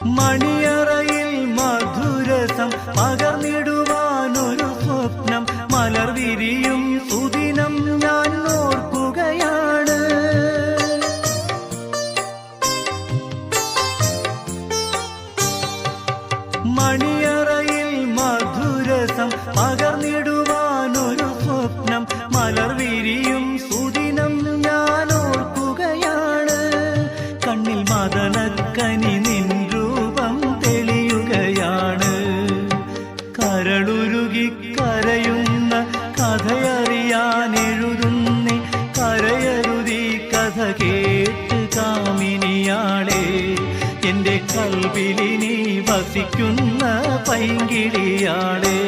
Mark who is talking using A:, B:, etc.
A: മണിയറയിൽ മധുരസം പകർന്നിടുവാനൊരു സ്വപ്നം മലർ വിരിയും സുദിനം ഞാൻ ഓർക്കുകയാണ്. മണിയറയിൽ മധുരസം പകർന്നിടുവാനൊരു സ്വപ്നം മലർ വിരിയും സുദിനം ഞാൻ ഓർക്കുകയാണ്. കണ്ണിൽ മദനക്കനി നിൻ രൂപം തെളിയുകയാണ്. കരളുരുകി കരയുന്ന കഥയറിയാൻ എഴുതുന്നേ, കരയരുതി കഥ കേട്ട് കാമിനിയാളെ. എന്റെ കൽവിലിനി വസിക്കുന്ന പൈങ്കിളിയാളെ.